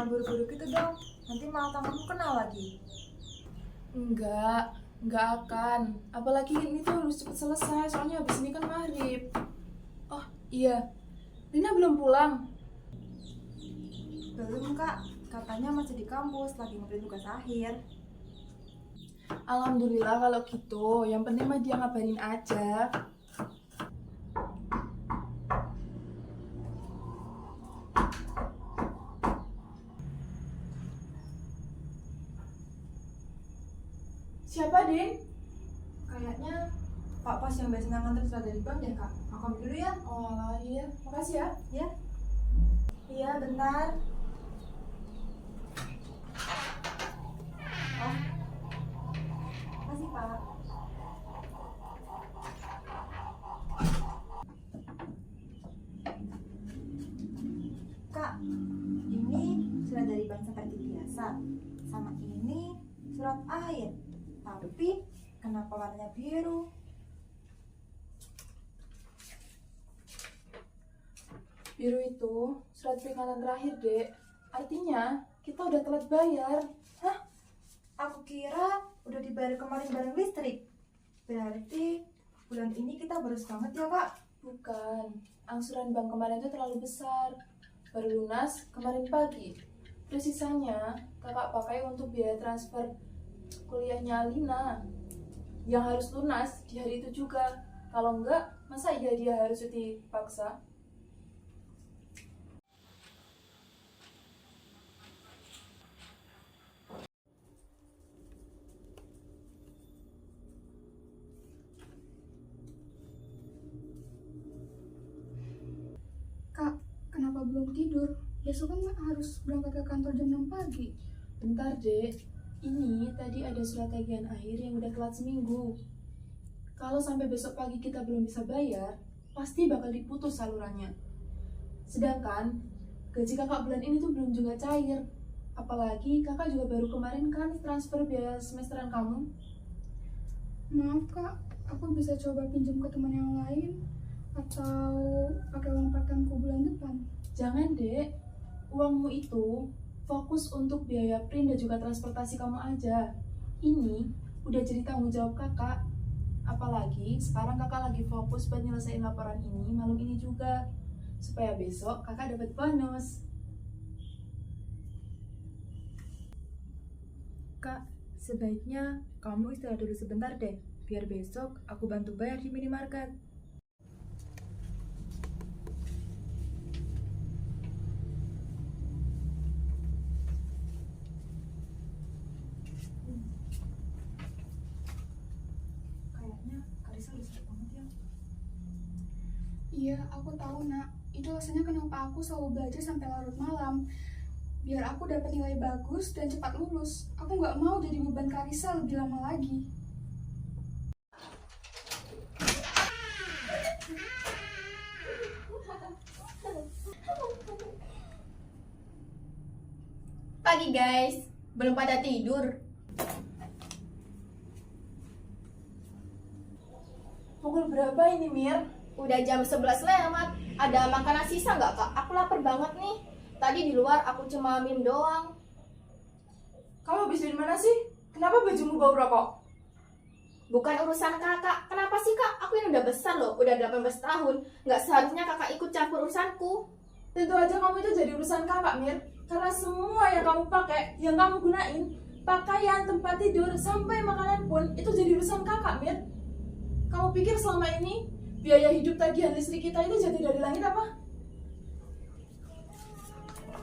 jangan buru-buru gitu dong. Nanti malah tanganmu kena lagi. Enggak akan. Apalagi ini tuh harus cepet selesai, soalnya habis ini kan maghrib. Oh iya, Lina belum pulang. Belum kak, katanya masih di kampus lagi ngerjain tugas akhir. Alhamdulillah kalau gitu, yang penting mah dia ngabarin aja. Siapa, Din? Kayaknya Pak Pos yang biasanya nganter surat dari bank deh kak. Aku ambil dulu ya. Oh iya, makasih ya. Ya. Iya, bentar. Oh. Makasih Pak. Kak, ini surat dari bank seperti biasa. Sama ini surat air. Tapi kenapa warnanya biru? Biru itu surat peringatan terakhir, Dek. Artinya kita udah telat bayar. Hah? Aku kira udah dibayar kemarin bareng listrik. Berarti bulan ini kita boros banget ya kak? Bukan, angsuran bank kemarin itu terlalu besar. Baru lunas kemarin pagi. Terus sisanya kakak pakai untuk biaya transfer kuliahnya Alina yang harus lunas di hari itu juga. Kalau enggak, masa iya dia harus cuti paksa? Kak, kenapa belum tidur? Besok kan harus berangkat ke kantor jam 6 pagi. Bentar, Dek. Ini tadi ada surat tagihan akhir yang udah telat seminggu. Kalau sampai besok pagi kita belum bisa bayar, pasti bakal diputus salurannya. Sedangkan gaji kakak bulan ini tuh belum juga cair. Apalagi kakak juga baru kemarin kan transfer biaya semesteran kamu. Maaf kak, aku bisa coba pinjam ke teman yang lain atau pakai uang part-time-ku bulan depan. Jangan, Dek. Uangmu itu fokus untuk biaya print dan juga transportasi kamu aja. Ini udah jadi tanggung jawab kakak. Apalagi sekarang kakak lagi fokus buat nyelesain laporan ini malam ini juga. Supaya besok kakak dapat bonus. Kak, sebaiknya kamu istirahat dulu sebentar deh. Biar besok aku bantu bayar di minimarket. Kayaknya Karisa udah sibuk banget ya. Iya, aku tahu nak. Itu alasannya kenapa aku selalu belajar sampai larut malam. Biar aku dapat nilai bagus dan cepat lulus. Aku nggak mau jadi beban Karisa lebih lama lagi. Pagi guys, belum pada tidur. Pukul berapa ini, Mir? Udah jam 11 lewat. Ada makanan sisa nggak kak? Aku lapar banget nih. Tadi di luar aku cuma minum doang. Kamu habis dari mana sih? Kenapa bajumu bau rokok? Bukan urusan kakak. Kenapa sih kak? Aku ini udah besar loh, udah 18 tahun. Nggak seharusnya kakak ikut campur urusanku. Tentu aja kamu itu jadi urusan kakak, Mir. Karena semua yang kamu pakai, yang kamu gunain, pakaian, tempat tidur, sampai makanan pun, itu jadi urusan kakak, Mir. Kamu pikir selama ini biaya hidup tagihan listrik kita itu jatuh dari langit apa?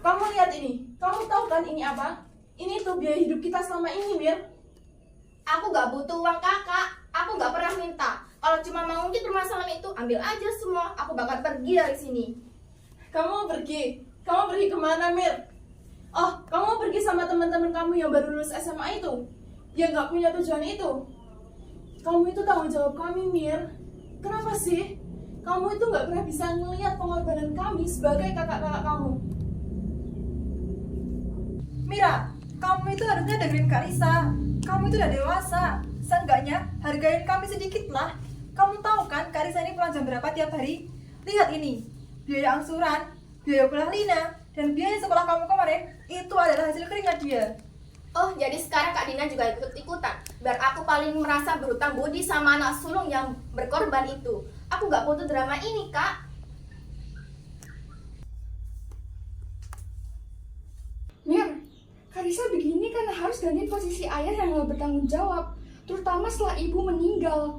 Kamu lihat ini, kamu tahu kan ini apa? Ini tuh biaya hidup kita selama ini, Mir. Aku nggak butuh uang kakak. Aku nggak pernah minta. Kalau cuma mau ngungkit permasalahan itu, ambil aja semua. Aku bakal pergi dari sini. Kamu pergi? Kamu pergi kemana, Mir? Oh, kamu pergi sama teman-teman kamu yang baru lulus SMA itu? Yang nggak punya tujuan itu? Kamu itu tanggung jawab kami, Mir. Kenapa sih? Kamu itu nggak pernah bisa ngelihat pengorbanan kami sebagai kakak-kakak kamu. Mira, kamu itu harusnya dengerin Karisa. Kamu itu udah dewasa. Seenggaknya hargain kami sedikit lah. Kamu tahu kan Karisa ini pulang jam berapa tiap hari? Lihat ini, biaya angsuran, biaya kuliah Lina, Dan biaya sekolah kamu kemarin itu adalah hasil keringat dia. Oh, jadi sekarang Kak Dina juga ikut-ikutan. Biar aku paling merasa berhutang budi sama anak sulung yang berkorban itu. Aku gak butuh drama ini, Kak. Mir, Karisa begini karena harus ganti posisi ayah yang gak bertanggung jawab, terutama setelah ibu meninggal.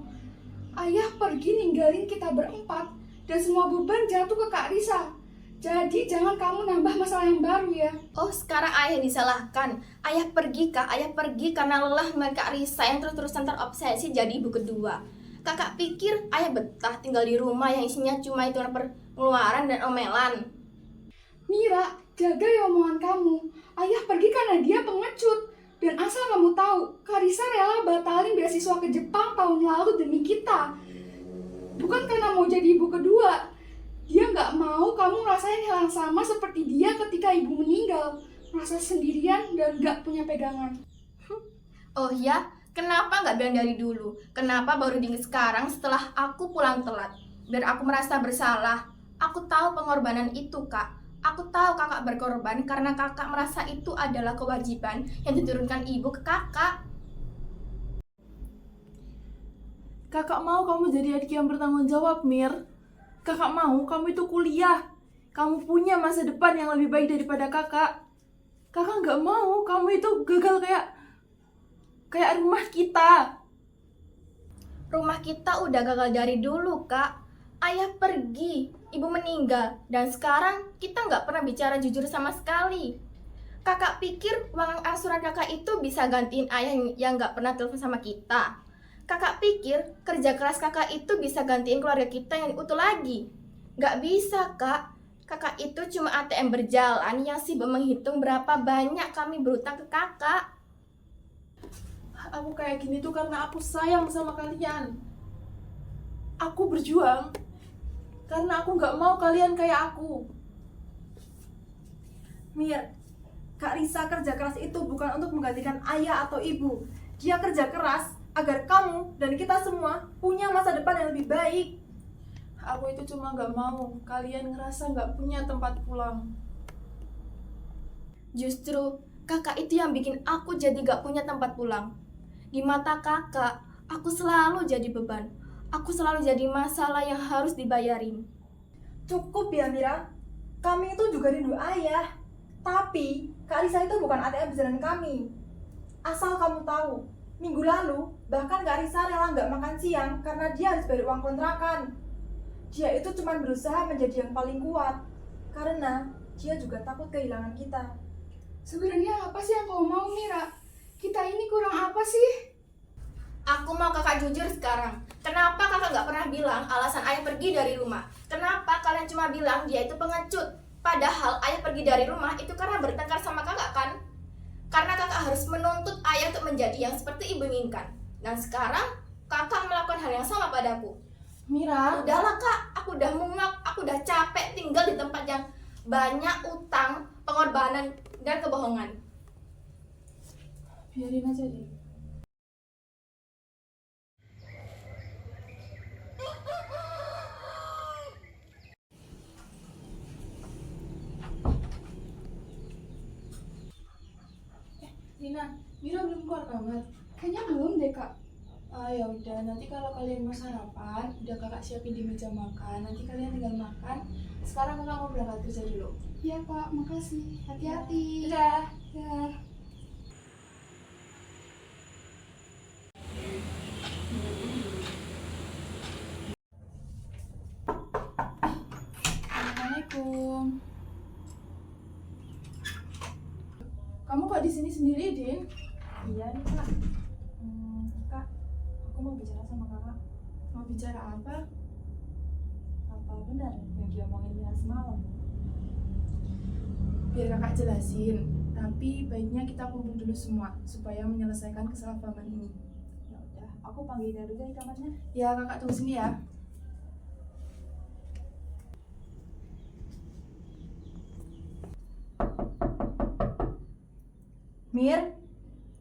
Ayah pergi ninggalin kita berempat, dan semua beban jatuh ke Kak Risa. Jadi jangan kamu nambah masalah yang baru ya. Oh, sekarang ayah disalahkan. Ayah pergi, Kak. Ayah pergi karena lelah melihat Kak Risa yang terus-terusan terobsesi jadi ibu kedua. Kakak pikir ayah betah tinggal di rumah yang isinya cuma itu pengeluaran dan omelan. Mira, jaga ya omongan kamu. Ayah pergi karena dia pengecut. Dan asal kamu tahu, Karisa rela batalin beasiswa ke Jepang tahun lalu demi kita. Bukan karena mau jadi ibu kedua. Dia nggak mau kamu ngerasain hal yang sama seperti dia ketika ibu meninggal. Merasa sendirian dan nggak punya pegangan. Oh ya, kenapa nggak bilang dari dulu? Kenapa baru diingat sekarang setelah aku pulang telat? Biar aku merasa bersalah. Aku tahu pengorbanan itu, Kak. Aku tahu kakak berkorban karena kakak merasa itu adalah kewajiban yang diturunkan ibu ke kakak. Kakak mau kamu jadi adik yang bertanggung jawab, Mir. Kakak mau kamu itu kuliah. Kamu punya masa depan yang lebih baik daripada kakak. Kakak nggak mau kamu itu gagal kayak rumah kita. Rumah kita udah gagal dari dulu, Kak. Ayah pergi, ibu meninggal, dan sekarang kita nggak pernah bicara jujur sama sekali. Kakak pikir uang angsuran kakak itu bisa gantiin ayah yang nggak pernah telepon sama kita. Kakak pikir kerja keras kakak itu bisa gantiin keluarga kita yang utuh lagi. Nggak bisa, Kak. Kakak itu cuma ATM berjalan yang sibuk menghitung berapa banyak kami berutang ke kakak. Aku kayak gini tuh karena aku sayang sama kalian. Aku berjuang karena aku nggak mau kalian kayak aku. Mir, Kak Risa kerja keras itu bukan untuk menggantikan ayah atau ibu. Dia kerja keras agar kamu dan kita semua punya masa depan yang lebih baik. Aku itu cuma nggak mau kalian ngerasa nggak punya tempat pulang. Justru kakak itu yang bikin aku jadi gak punya tempat pulang. Di mata kakak, aku selalu jadi beban. Aku selalu jadi masalah yang harus dibayarin. Cukup ya Mira, kami itu juga rindu ayah. Tapi Kak Risa itu bukan ATM berjalan kami. Asal kamu tahu, minggu lalu bahkan Kak Risa rela nggak makan siang karena dia harus bayar uang kontrakan. Dia itu cuma berusaha menjadi yang paling kuat karena dia juga takut kehilangan kita. Sebenarnya apa sih yang kau mau, Mira? Kita ini kurang apa sih? Aku mau kakak jujur sekarang. Kenapa kakak gak pernah bilang alasan ayah pergi dari rumah? Kenapa kalian cuma bilang dia itu pengecut? Padahal ayah pergi dari rumah itu karena bertengkar sama kakak kan? Karena kakak harus menuntut ayah untuk menjadi yang seperti ibu inginkan. Dan sekarang kakak melakukan hal yang sama padaku. Mira, Udahlah kak, aku udah muak, aku udah capek tinggal di tempat yang banyak utang, pengorbanan, dan kebohongan. biarin aja deh. Nina, Mira belum keluar kamar. Kayaknya belum deh, Kak. Ah ya udah, nanti kalau kalian mau sarapan, udah kakak siapin di meja makan. Nanti kalian tinggal makan. Sekarang kakak mau berangkat kerja dulu. Iya, Kak. Makasih. Hati-hati. Dadah. Ya. Assalamualaikum. Kamu kok di sini sendiri, Din? Iya nih Kak. Kak, aku mau bicara sama kakak. Mau bicara apa? Apa benar yang diomongin Mira semalam? Biar kakak jelasin. Tapi baiknya kita kumpul dulu semua supaya menyelesaikan kesalahpahaman ini. Ya udah, aku panggil dia dulu di kamarnya. Ya, kakak tunggu sini ya. Mir,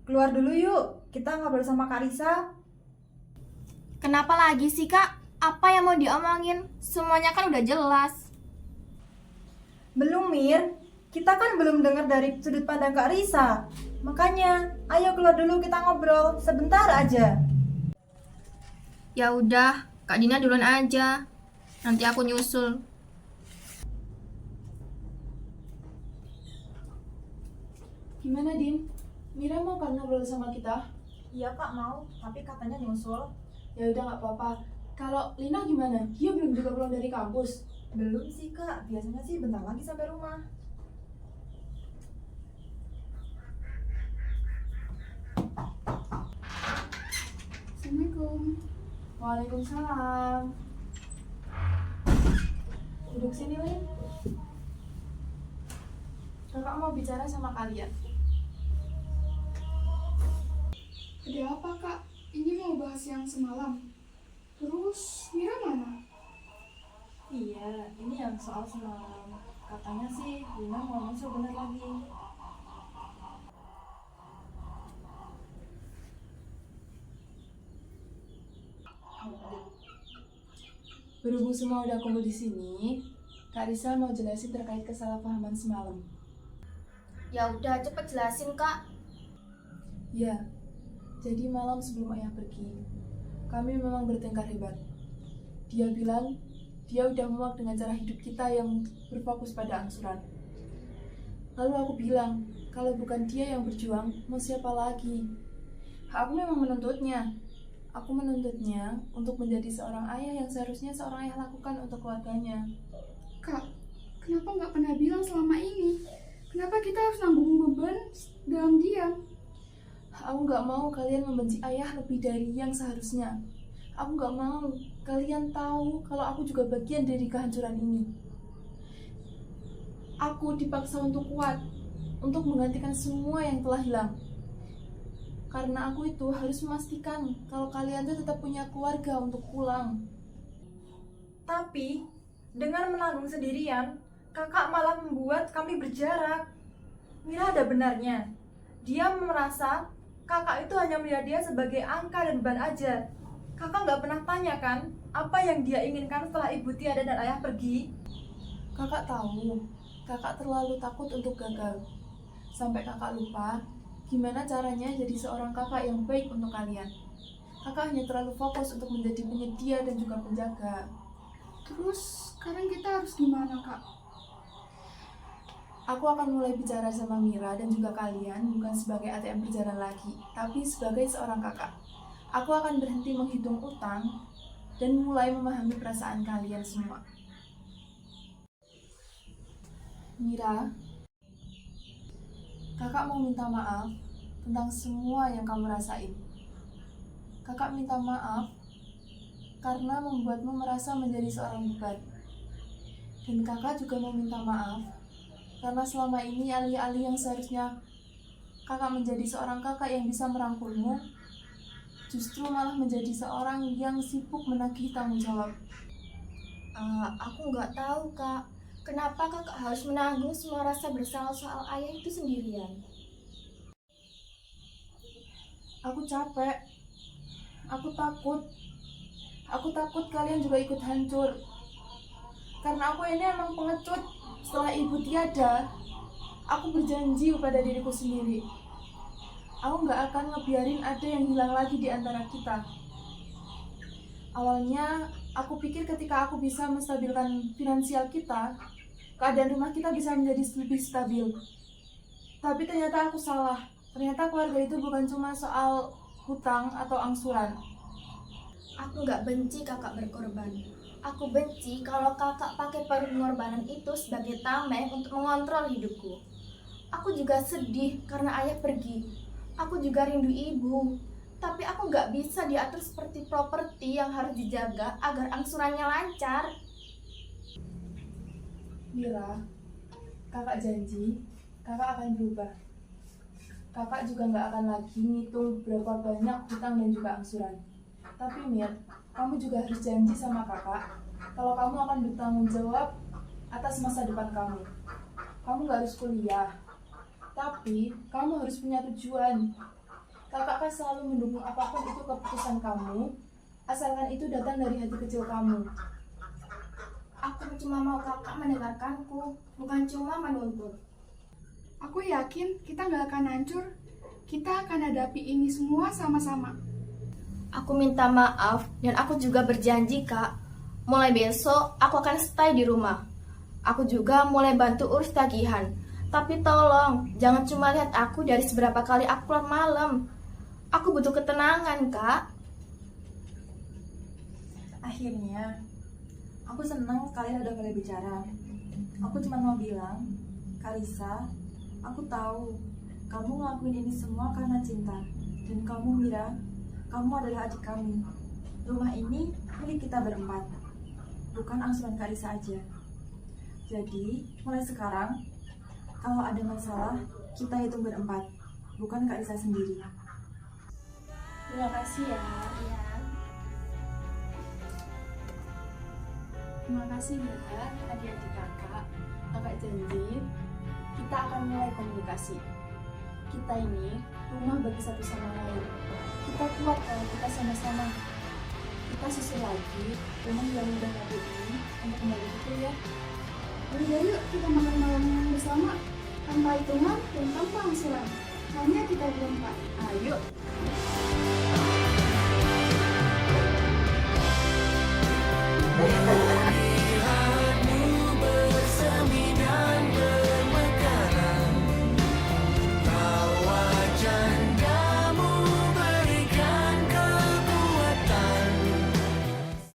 keluar dulu yuk. Kita ngobrol sama Kak Risa. Kenapa lagi sih kak? Apa yang mau diomongin? Semuanya kan udah jelas. Belum Mir, Kita kan belum dengar dari sudut pandang Kak Risa. Makanya, ayo keluar dulu kita ngobrol sebentar aja. Ya udah, Kak Dina duluan aja. Nanti aku nyusul. Gimana, Din? Mira mau kan ngobrol sama kita? Iya Kak mau, tapi katanya nyusul. Ya udah nggak apa-apa. Kalau Lina gimana? Dia belum juga pulang dari kampus. Belum sih Kak, biasanya sih bentar lagi sampai rumah. Assalamualaikum. Waalaikumsalam. Duduk sini, Lin. Kakak mau bicara sama kalian. Ada apa kak? Ini mau bahas yang semalam. Terus Mira mana? Iya, ini yang soal semalam. Katanya sih Lina mau nyusul bentar lagi. Berhubung semua udah kumpul di sini, Kak Risa mau jelasin terkait kesalahpahaman semalam. Ya udah, cepet jelasin, Kak. Ya, jadi malam sebelum ayah pergi, kami memang bertengkar hebat. Dia bilang dia udah muak dengan cara hidup kita yang berfokus pada angsuran. Lalu aku bilang, kalau bukan dia yang berjuang, mau siapa lagi? Aku memang menuntutnya. Aku menuntutnya untuk menjadi seorang ayah yang seharusnya seorang ayah lakukan untuk keluarganya. Kak, kenapa nggak pernah bilang selama ini? Kenapa kita harus nanggung beban dalam diam? Aku nggak mau kalian membenci ayah lebih dari yang seharusnya. Aku nggak mau kalian tahu kalau aku juga bagian dari kehancuran ini. Aku dipaksa untuk kuat, untuk menggantikan semua yang telah hilang. Karena aku itu harus memastikan kalau kalian tuh tetap punya keluarga untuk pulang. Tapi, dengan menanggung sendirian, kakak malah membuat kami berjarak. Mira ada benarnya. Dia merasa kakak itu hanya melihat dia sebagai angka dan beban aja. Kakak nggak pernah tanya kan, apa yang dia inginkan setelah ibu tiada dan ayah pergi? Kakak tahu, kakak terlalu takut untuk gagal. Sampai kakak lupa gimana caranya jadi seorang kakak yang baik untuk kalian. Kakak hanya terlalu fokus untuk menjadi penyedia dan juga penjaga. Terus sekarang kita harus gimana kak? Aku akan mulai bicara sama Mira dan juga kalian bukan sebagai ATM berjalan lagi, tapi sebagai seorang kakak. Aku akan berhenti menghitung utang dan mulai memahami perasaan kalian semua. Mira, kakak mau minta maaf tentang semua yang kamu rasain. Kakak minta maaf karena membuatmu merasa menjadi seorang beban. Dan kakak juga mau minta maaf karena selama ini alih-alih yang seharusnya kakak menjadi seorang kakak yang bisa merangkulmu, justru malah menjadi seorang yang sibuk menagih tanggung jawab. Aku nggak tahu, Kak. Kenapa kakak harus menanggung semua rasa bersalah soal ayah itu sendirian? Aku capek. Aku takut. Aku takut kalian juga ikut hancur. Karena aku ini emang pengecut. Setelah ibu tiada, aku berjanji kepada diriku sendiri. Aku nggak akan ngebiarin ada yang hilang lagi di antara kita. Awalnya, aku pikir ketika aku bisa menstabilkan finansial kita, keadaan rumah kita bisa menjadi lebih stabil. Tapi ternyata aku salah. Ternyata keluarga itu bukan cuma soal hutang atau angsuran. Aku nggak benci kakak berkorban. Aku benci kalau kakak pakai pengorbanan itu sebagai tameng untuk mengontrol hidupku. Aku juga sedih karena ayah pergi. Aku juga rindu ibu. Tapi aku nggak bisa diatur seperti properti yang harus dijaga agar angsurannya lancar. Mira, kakak janji, kakak akan berubah. Kakak juga nggak akan lagi ngitung berapa banyak hutang dan juga angsuran. Tapi Mir, kamu juga harus janji sama kakak kalau kamu akan bertanggung jawab atas masa depan kamu. Kamu nggak harus kuliah, tapi kamu harus punya tujuan. Kakak akan selalu mendukung apapun itu keputusan kamu, asalkan itu datang dari hati kecil kamu. Aku cuma mau kakak mendengarkanku, bukan cuma menuntut. Aku yakin kita nggak akan hancur. Kita akan hadapi ini semua sama-sama. Aku minta maaf dan aku juga berjanji, Kak. Mulai besok aku akan stay di rumah. Aku juga mulai bantu urus tagihan. Tapi tolong, jangan cuma lihat aku dari seberapa kali aku pulang malam. Aku butuh ketenangan, Kak. Akhirnya, aku senang kalian udah mulai bicara. Aku cuma mau bilang, Karissa, aku tahu kamu ngelakuin ini semua karena cinta. Dan kamu, Mira, kamu adalah adik kami. Rumah ini milik kita berempat, bukan angsuran Karissa aja. Jadi, mulai sekarang, kalau ada masalah, kita hitung berempat, bukan Karissa sendiri. Terima kasih ya. Terima kasih ya adik-adik kakak. Kakak janji kita akan mulai komunikasi. Kita ini rumah bagi satu sama lain. Kita kuat kalau kita sama-sama. Kita susul lagi rumah yang udah mati ini untuk kembali itu ya. Udah yuk kita makan malam bersama tanpa hitungan dan tanpa angsuran. Hanya kita berempat. Ayo